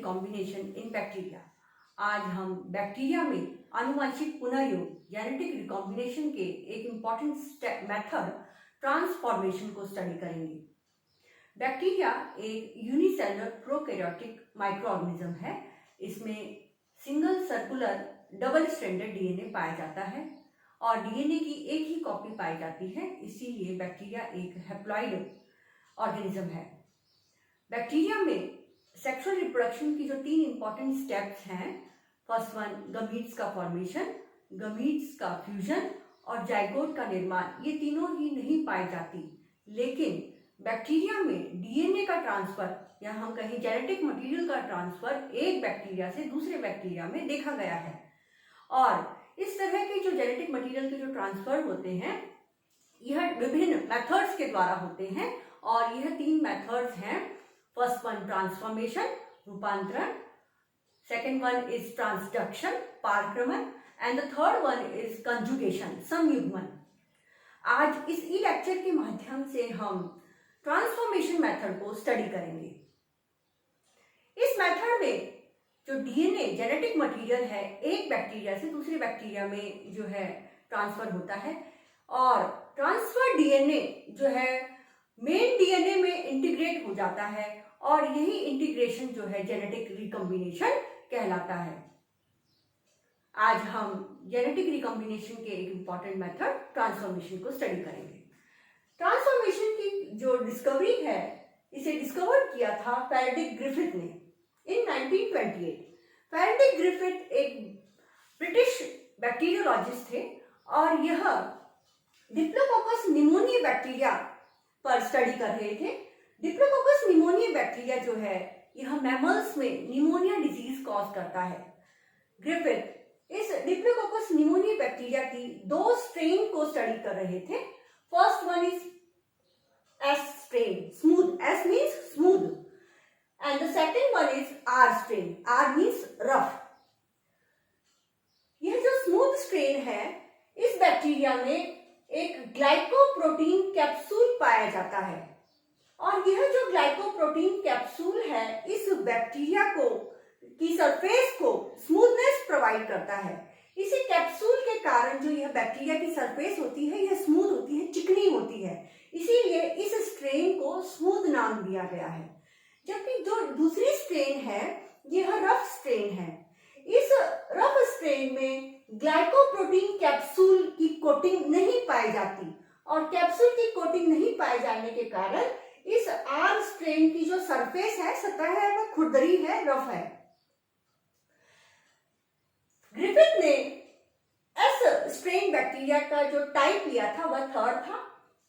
Recombination इन bacteria. आज हम bacteria में आनुवंशिक पुनर्योग जेनेटिक रिकॉम्बिनेशन के एक इम्पॉर्टेंट मेथड ट्रांसफॉर्मेशन को स्टडी करेंगे। बैक्टीरिया एक यूनिसेलुलर प्रोकैरियोटिक माइक्रो ऑर्गेनिज्म है। इसमें single circular double stranded DNA पाया जाता है और डीएनए की एक ही कॉपी पाई जाती है, इसीलिए बैक्टीरिया एक हैप्लॉइड ऑर्गेनिज्म है। बैक्टीरिया में सेक्सुअल रिप्रोडक्शन की जो 3 इंपॉर्टेंट स्टेप्स हैं, फर्स्ट वन गमीट्स का फॉर्मेशन, गमीट्स का फ्यूजन और जाइगोट का निर्माण, ये तीनों ही नहीं पाई जाती। लेकिन बैक्टीरिया में डीएनए का ट्रांसफर या हम कहें जेनेटिक मटेरियल का ट्रांसफर एक बैक्टीरिया से दूसरे बैक्टीरिया में देखा गया है। और इस तरह के जो जेनेटिक मटेरियल के जो ट्रांसफर होते हैं, यह विभिन्न मेथड्स के द्वारा होते हैं और यह 3 मेथड्स हैं। फर्स्ट वन ट्रांसफॉर्मेशन, रूपांतरण, सेकेंड वन इज ट्रांसडक्शन, पारक्रमण, and the third one is conjugation, संयुग्मन। आज इस ई लेक्चर के माध्यम से हम ट्रांसफॉर्मेशन मेथड को स्टडी करेंगे। इस मेथड में जो डीएनए जेनेटिक मटेरियल है एक बैक्टीरिया से दूसरे बैक्टीरिया में जो है ट्रांसफर होता है और ट्रांसफर डीएनए जो है मेन डीएनए में इंटीग्रेट हो जाता है और यही इंटीग्रेशन जो है जेनेटिक रिकॉम्बिनेशन कहलाता है। आज हम जेनेटिक रिकॉम्बिनेशन के एक इंपॉर्टेंट मेथड ट्रांसफॉर्मेशन को स्टडी करेंगे। ट्रांसफॉर्मेशन की जो डिस्कवरी है, इसे डिस्कवर किया था फैराडे ग्रिफिथ ने इन 1928। फैराडे ग्रिफिथ एक ब्रिटिश बैक्टीरियोलॉजिस्ट थे और यह डिप्लोकोकस निमोनिया बैक्टीरिया पर स्टडी कर रहे थे। डिप्लोकोकस निमोनिया बैक्टीरिया जो है यह मैमल्स में निमोनिया डिजीज कॉज करता है। ग्रिफिथ इस डिप्लोकोकस निमोनिया बैक्टीरिया की 2 स्ट्रेन को स्टडी कर रहे थे। First one is S strain, smooth, S means smooth, and the second one is R strain, R means rough। यह जो स्मूथ स्ट्रेन है, इस बैक्टीरिया में एक ग्लाइकोप्रोटीन कैप्सूल पाया जाता है और यह जो ग्लाइकोप्रोटीन कैप्सूल है इस बैक्टीरिया को की सरफेस को स्मूथनेस प्रोवाइड करता है। इसी कैप्सूल के कारण जो यह बैक्टीरिया की सरफेस होती है यह स्मूथ होती है, चिकनी होती है, इसीलिए इस स्ट्रेन को स्मूथ नाम दिया गया है। जबकि जो दूसरी स्ट्रेन है यह रफ स्ट्रेन है। इस रफ स्ट्रेन में ग्लाइकोप्रोटीन कैप्सूल की कोटिंग नहीं पाई जाती और कैप्सूल की कोटिंग नहीं पाए जाने के कारण इस आर स्ट्रेन की जो सरफेस है, सतह है, वह खुरदरी है, रफ है। ग्रिफिथ ने एस स्ट्रेन बैक्टीरिया का जो टाइप लिया था वह 3rd था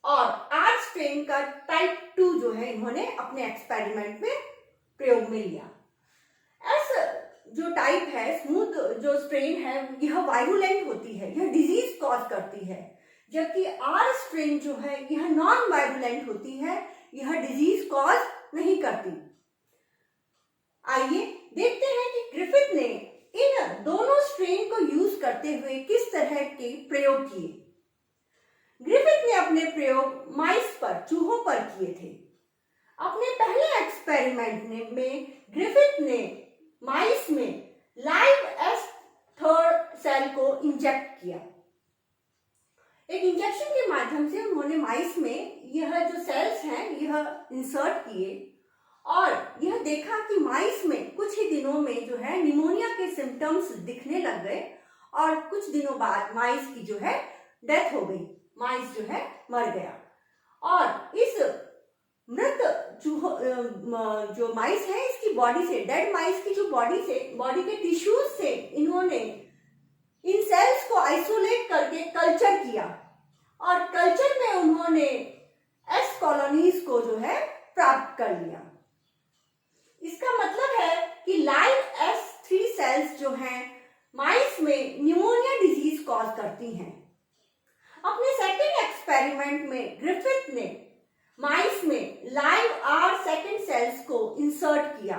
और आर स्ट्रेन का टाइप 2 जो है इन्होंने अपने एक्सपेरिमेंट में प्रयोग में लिया। एस जो टाइप है, स्मूथ जो स्ट्रेन है, यह वायरुलेंट होती है, यह डिजीज कॉज करती है, जबकि आर स्ट्रेन जो है यह नॉन वायरुलेंट होती है, यह डिजीज कॉज नहीं करती। आइए देखते हैं कि ग्रिफिथ ने इन दोनों स्ट्रेन को यूज करते हुए किस तरह के प्रयोग किए। ग्रिफिथ ने अपने प्रयोग माइस पर, चूहों पर किए थे। अपने पहले एक्सपेरिमेंट में ग्रिफिथ ने माइस में लाइव S3 सेल को इंजेक्ट किया। एक इंजेक्शन के माध्यम से उन्होंने माइस में यह जो सेल्स हैं यह इंसर्ट किए और यह देखा कि माइस में कुछ ही दिनों में जो है निमोनिया के सिम्टम्स दिखने लग गए और कुछ दिनों बाद माइस की जो है डेथ हो गई, माइस जो है मर गया। और इस मृत जो माइस है इसकी बॉडी से, डेड माइस की जो बॉडी के टिश्यूज से इन्होंने इन सेल्स को आइसोलेट करके कल्चर किया और कल्चर में उन्होंने एस कॉलोनीज को जो है प्राप्त कर लिया। इसका मतलब है कि लाइव S3 सेल्स जो हैं माइस में निमोनिया डिजीज कॉज करती हैं। अपने सेकंड एक्सपेरिमेंट में ग्रिफिथ ने माइस में लाइव R2 सेल्स को इंसर्ट किया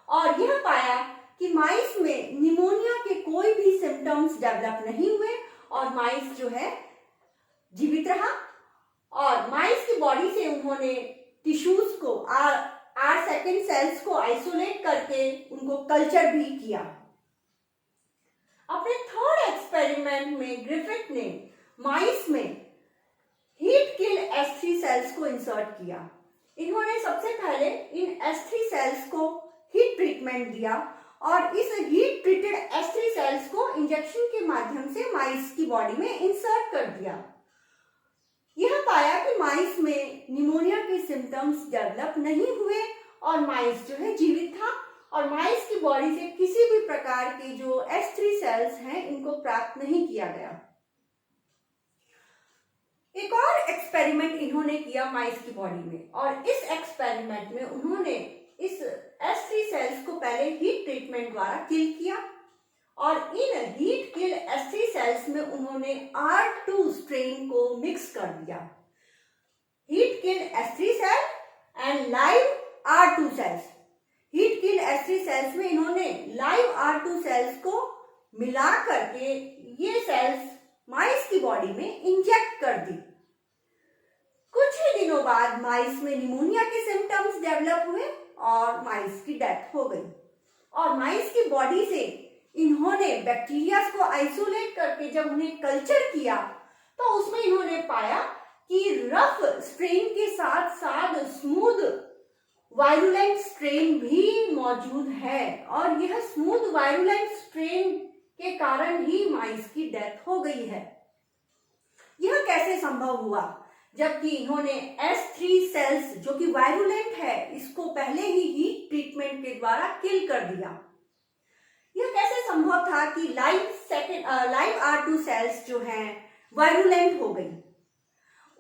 और यह पाया कि माइस में निमोनिया के कोई भी सिम्टम्स डेवलप नहीं हुए और माइस जो है जीवित रहा और माइस की बॉडी से उन्होंने टिश्यूज को R सेकेंड सेल्स को आइसोलेट करके उनको कल्चर भी किया। अपने थर्ड एक्सपेरिमेंट में ग्रिफिथ ने माइस में हीट किल S3 सेल्स को इंसर्ट किया। इन्होंने सबसे पहले इन S3 सेल्स को हीट ट्रीटमेंट दिया और इस हीट ट्रीटेड S3 सेल्स को इंजेक्शन के माध्यम से माइस की बॉडी में इंसर्ट कर दिया। यह पाया कि माइस में निमोनिया के सिम्टम्स डेवलप नहीं हुए और माइस जो है जीवित था और माइस की बॉडी से किसी भी प्रकार के जो S3 सेल्स हैं इनको प्राप्त नहीं किया गया। एक और एक्सपेरिमेंट इन्होंने किया माइस की बॉडी में और इस एक्सपेरिमेंट में उन्होंने इस S3 सेल्स को पहले हीट ट्रीटमेंट द्वारा किल किया और इन हीट किल S3 सेल्स में उन्होंने R2 स्ट्रेन को मिक्स कर दिया। Heat kill S3 cell and live R2 cells, heat kill S3 cells में इन्होंने लाइव R2 सेल्स को मिला करके ये सेल्स माइस की बॉडी में इंजेक्ट कर दी। कुछ ही दिनों बाद माइस में निमोनिया के सिम्टम्स डेवलप हुए और माइस की डेथ हो गई और माइस की बॉडी से इन्होंने बैक्टीरिया को आइसोलेट करके जब उन्हें कल्चर किया तो उसमें इन्होंने पाया कि रफ स्ट्रेन के साथ साथ स्मूथ वायरुलेंट स्ट्रेन भी मौजूद है और यह स्मूथ वायरुलेंट स्ट्रेन के कारण ही माइस की डेथ हो गई है। यह कैसे संभव हुआ जबकि इन्होंने S3 सेल्स जो कि वायरुलेंट है इसको पहले ही हीट ट्रीटमेंट के द्वारा किल कर दिया। यह कैसे संभव था कि लाइव R2 सेल्स जो हैं वायरुलेंट हो गई।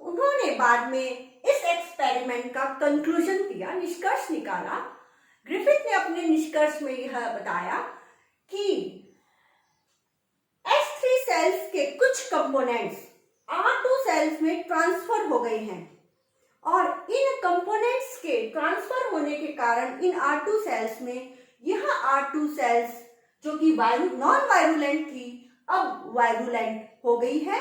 उन्होंने बाद में इस एक्सपेरिमेंट का कंक्लूजन किया, निष्कर्ष निकाला। ग्रिफिथ ने अपने निष्कर्ष में यह बताया कि S3 सेल्स के कुछ कंपोनेंट्स R2 सेल्स में ट्रांसफर हो गए हैं और इन कंपोनेंट्स के ट्रांसफर होने के कारण इन R2 सेल्स में यह R2 सेल्स जो कि नॉन वायरुलेंट थी अब वायरुलेंट हो गई है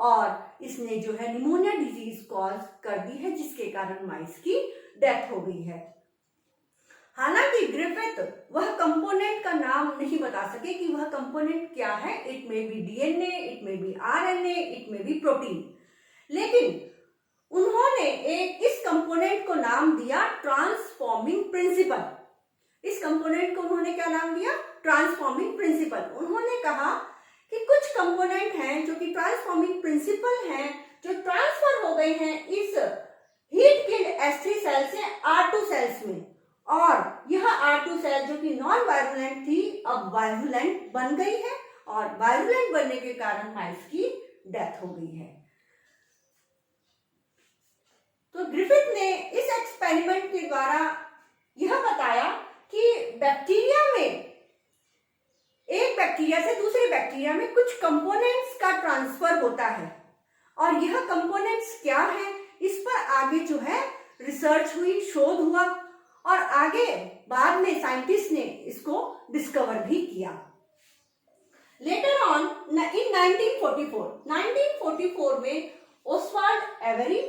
और इसने जो है निमोनिया डिजीज कॉज कर दी है जिसके कारण माइस की डेथ हो गई है। हालांकि ग्रिफिथ वह कंपोनेंट का नाम नहीं बता सके कि वह कंपोनेंट क्या है। इट में बी DNA, इट में बी RNA, इट में बी प्रोटीन, लेकिन उन्होंने इस कंपोनेंट को नाम दिया ट्रांसफॉर्मिंग प्रिंसिपल। इस कंपोनेंट को उन्होंने क्या नाम दिया? Transforming principle. उन्होंने कहा कि कुछ कंपोनेंट हैं जो कि ट्रांसफॉर्मिंग प्रिंसिपल हैं जो ट्रांसफर हो गए हैं इस हीट किल्ड S3 सेल से R2 सेल्स में और यह R2 सेल जो कि नॉन वायरुलेंट थी अब वायरुलेंट बन गई है और वायरुलेंट बनने के कारण माइस की डेथ हो गई है। तो ग्रिफिथ ने इस एक्सपेरिमेंट के द्वारा यह बताया कि बैक्टीरिया में एक बैक्टीरिया से दूसरे बैक्टीरिया में कुछ कंपोनेंट्स का ट्रांसफर होता है और यह कंपोनेंट्स क्या है इस पर आगे जो है रिसर्च हुई, शोध हुआ और आगे बाद में साइंटिस्ट ने इसको डिस्कवर भी किया। लेटर ऑन इन 1944 में Oswald Avery,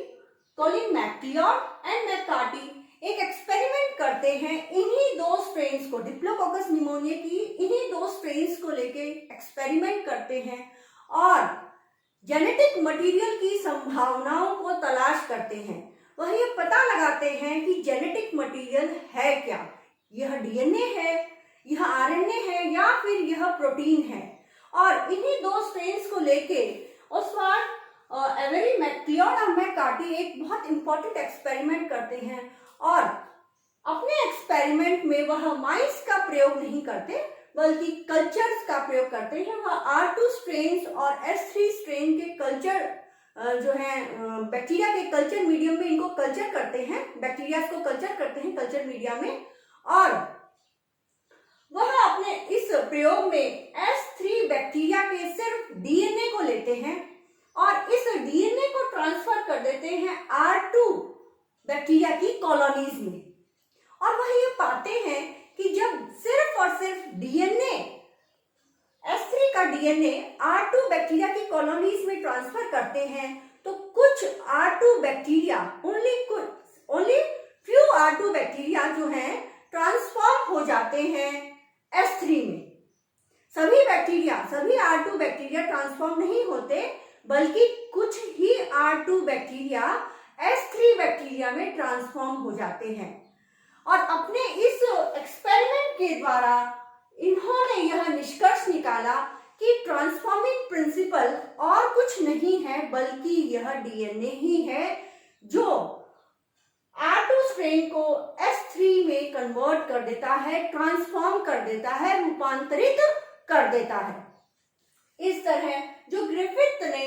Colin MacLeod and McCarty एक एक्सपेरिमेंट करते हैं इन्हीं दो स्ट्रेन्स को, डिप्लोकोकस निमोनिया की इन्हीं दो स्ट्रेन्स को लेके एक्सपेरिमेंट करते हैं और जेनेटिक मटेरियल की संभावनाओं को तलाश करते हैं। वह ये पता लगाते हैं कि जेनेटिक मटेरियल है क्या, यह DNA है, यह RNA है या फिर यह प्रोटीन है। और इन्हीं दो स्ट्रेन्स को लेके ओस्वाल्ड एवेरी, मैक्लियोड और मैकार्टी एक बहुत इंपॉर्टेंट एक्सपेरिमेंट करते हैं और अपने एक्सपेरिमेंट में वह माइस का प्रयोग नहीं करते बल्कि कल्चर्स का प्रयोग करते हैं। वह R2 स्ट्रेन्स और S3 स्ट्रेन के कल्चर जो है बैक्टीरिया के कल्चर मीडियम में इनको कल्चर करते हैं, बैक्टीरिया को कल्चर करते हैं कल्चर मीडिया में और वह अपने इस प्रयोग में S3 बैक्टीरिया के सिर्फ DNA को लेते हैं और इस DNA को ट्रांसफर कर देते हैं R2 बैक्टीरिया की कॉलोनीज में और वह ये पाते हैं कि जब सिर्फ और सिर्फ DNA S3 का DNA R2 बैक्टीरिया की कॉलोनीज में ट्रांसफर करते हैं तो कुछ R2 bacteria only few R2 bacteria जो हैं ट्रांसफॉर्म हो जाते हैं S3 में। सभी R2 बैक्टीरिया ट्रांसफॉर्म नहीं होते, बल्कि कुछ ही R2 बैक्टीरिया S3 बैक्टीरिया में ट्रांसफॉर्म हो जाते हैं। और अपने इस एक्सपेरिमेंट के द्वारा इन्होंने यह निष्कर्ष निकाला कि ट्रांसफॉर्मिंग प्रिंसिपल और कुछ नहीं है, बल्कि यह डीएनए ही है जो R2 स्ट्रेन को S3 में कन्वर्ट कर देता है, ट्रांसफॉर्म कर देता है, रूपांतरित कर देता है। इस तरह जो ग्रिफिथ ने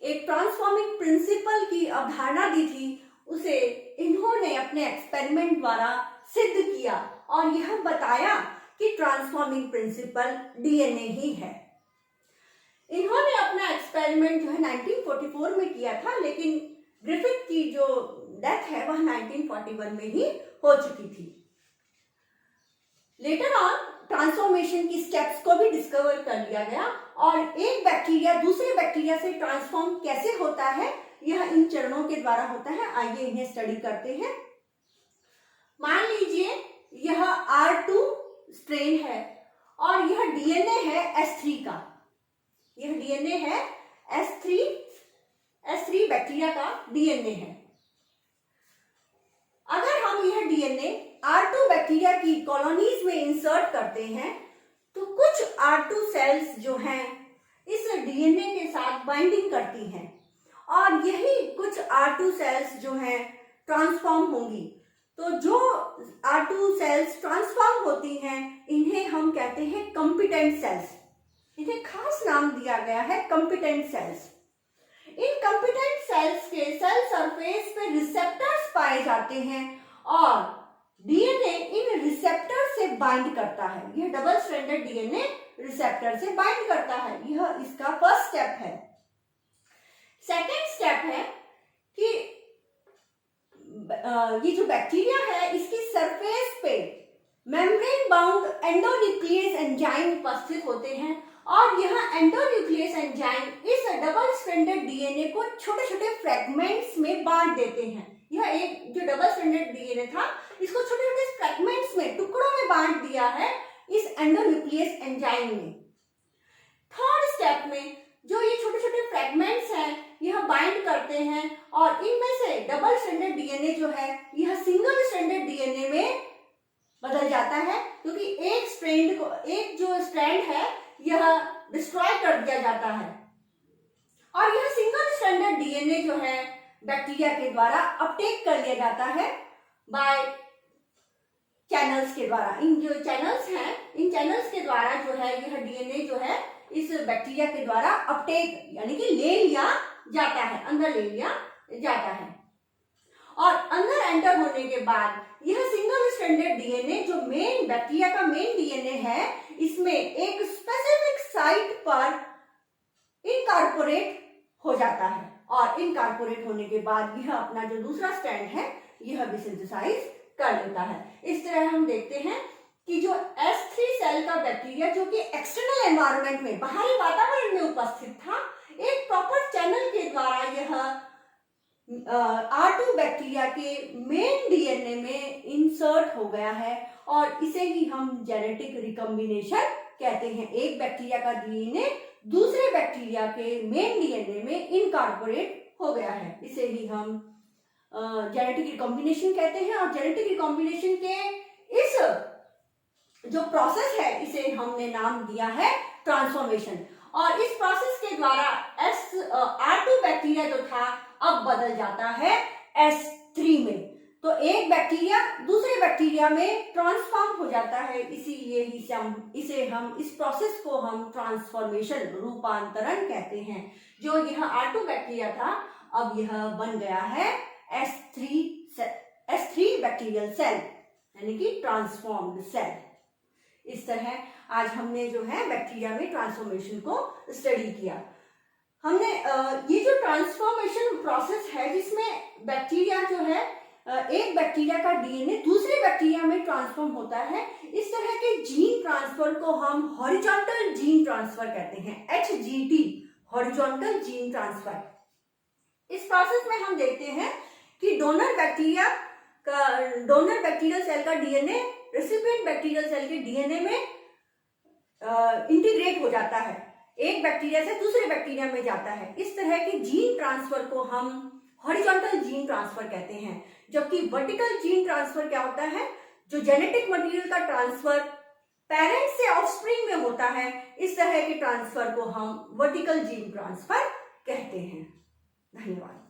एक ट्रांसफॉर्मिंग प्रिंसिपल की अवधारणा दी थी, उसे इन्होंने अपने एक्सपेरिमेंट द्वारा सिद्ध किया और यह बताया कि ट्रांसफॉर्मिंग प्रिंसिपल डीएनए ही है। इन्होंने अपना एक्सपेरिमेंट जो है 1944 में किया था, लेकिन ग्रिफिथ की जो डेथ है वह 1941 में ही हो चुकी थी। लेटर ऑन ट्रांसफॉर्मेशन की स्टेप्स को भी डिस्कवर कर लिया गया और एक बैक्टीरिया दूसरे बैक्टीरिया से ट्रांसफॉर्म कैसे होता है यह इन चरणों के द्वारा होता है। आइए इन्हें स्टडी करते हैं। मान लीजिए यह R2 स्ट्रेन है और यह डीएनए है S3 का। यह डीएनए है S3 बैक्टीरिया का डीएनए है। अगर हम यह डीएनए R2 बैक्टीरिया की कॉलोनीज में इंसर्ट करते हैं तो कुछ R2 सेल्स जो हैं इस डीएनए के साथ बाइंडिंग करती हैं और यही कुछ R2 सेल्स जो हैं ट्रांसफॉर्म होंगी। तो जो R2 सेल्स ट्रांसफॉर्म होती हैं इन्हें हम कहते हैं कॉम्पिटेंट सेल्स। इन्हें खास नाम दिया गया है कॉम्पिटेंट सेल्स। इन कॉम्पिटेंट सेल्स के सेल सरफेस पे रिसेप्टर्स पाए जाते हैं और डीएनए इन रिसेप्टर से बाइंड करता है। यह डबल स्ट्रैंडेड डीएनए रिसेप्टर से बाइंड करता है। यह इसका फर्स्ट स्टेप है। सेकेंड स्टेप है कि ये जो बैक्टीरिया है इसकी सरफेस पे मेम्ब्रेन बाउंड एंडोन्यूक्लियस एंजाइम उपस्थित होते हैं और यह एंडोन्यूक्लियस एंजाइम इस डबल स्ट्रैंडेड डीएनए को छोटे छोटे फ्रेगमेंट्स में बांट देते हैं। यह एक जो डबल स्ट्रैंडेड डीएनए था इसको छोटे छोटे फ्रेगमेंट्स में, टुकड़ों में बांट दिया है इस एंडोन्यूक्लियस एंजाइम ने। थर्ड स्टेप में जो ये छोटे छोटे फ्रेगमेंट्स हैं यह बाइंड करते हैं और इनमें से डबल स्ट्रैंडेड डीएनए जो है यह सिंगल स्ट्रैंडेड डीएनए में बदल जाता है, क्योंकि एक जो स्ट्रैंड है यह डिस्ट्रॉय कर दिया जाता है और यह सिंगल स्ट्रैंडेड डीएनए जो है बैक्टीरिया के द्वारा अपटेक कर लिया जाता है बाय चैनल्स के द्वारा। इन जो चैनल्स हैं इन चैनल्स के द्वारा जो है यह डीएनए जो है इस बैक्टीरिया के द्वारा अपटेक यानी कि ले लिया जाता है, अंदर ले लिया जाता है और अंदर एंटर होने के बाद यह सिंगल स्ट्रैंडेड डीएनए जो मेन बैक्टीरिया का मेन डीएनए है इसमें एक स्पेसिफिक साइट पर इनकॉर्पोरेट हो जाता है और इनकॉर्पोरेट होने के बाद यह अपना जो दूसरा स्ट्रैंड है यह भी सिंथेसाइज कर लेता है। इस तरह हम देखते हैं कि जो S3 सेल का बैक्टीरिया जो कि एक्सटर्नल एनवायरनमेंट में बाहरी वातावरण में उपस्थित था, एक प्रॉपर चैनल के द्वारा यह R2 बैक्टीरिया के मेन डीएनए में इंसर्ट हो गया है और इसे ही हम जेनेटिक रिकॉम्बिनेशन कहते हैं। एक बैक्टीरिया का डीएनए दूसरे बैक्टीरिया के मेन डीएनए में इनकॉर्पोरेट हो गया है, इसे ही हम जेनेटिक रिकॉम्बिनेशन कहते हैं। और जेनेटिक रिकॉम्बिनेशन के इस जो प्रोसेस है इसे हमने नाम दिया है ट्रांसफॉर्मेशन और इस प्रोसेस के द्वारा R2 बैक्टीरिया जो था अब बदल जाता है S3 में। तो एक बैक्टीरिया दूसरे बैक्टीरिया में ट्रांसफॉर्म हो जाता है, इसीलिए इस प्रोसेस को हम ट्रांसफॉर्मेशन रूपांतरण कहते हैं। जो यह R2 बैक्टीरिया था अब यह बन गया है S3 बैक्टीरियल सेल यानी कि ट्रांसफॉर्म्ड सेल। इस तरह आज हमने जो है बैक्टीरिया में ट्रांसफॉर्मेशन को स्टडी किया। हमने ये जो ट्रांसफॉर्मेशन प्रोसेस है जिसमें बैक्टीरिया जो है एक बैक्टीरिया का डीएनए दूसरे बैक्टीरिया में ट्रांसफॉर्म होता है, इस तरह के जीन ट्रांसफर को हम हॉरिजॉन्टल जीन ट्रांसफर कहते हैं, HGT हॉरिजॉन्टल जीन ट्रांसफर। इस प्रोसेस में हम देखते हैं कि donor bacteria donor bacterial cell का डीएनए रेसिपिएंट बैक्टीरियल सेल के डीएनए में इंटीग्रेट हो जाता है, एक बैक्टीरिया से दूसरे बैक्टीरिया में जाता है। इस तरह के जीन ट्रांसफर को हम हॉरिजॉन्टल जीन ट्रांसफर कहते हैं। जबकि वर्टिकल जीन ट्रांसफर क्या होता है, जो जेनेटिक मटेरियल का ट्रांसफर पेरेंट से ऑफस्प्रिंग में होता है, इस तरह के ट्रांसफर को हम वर्टिकल जीन ट्रांसफर कहते हैं। धन्यवाद।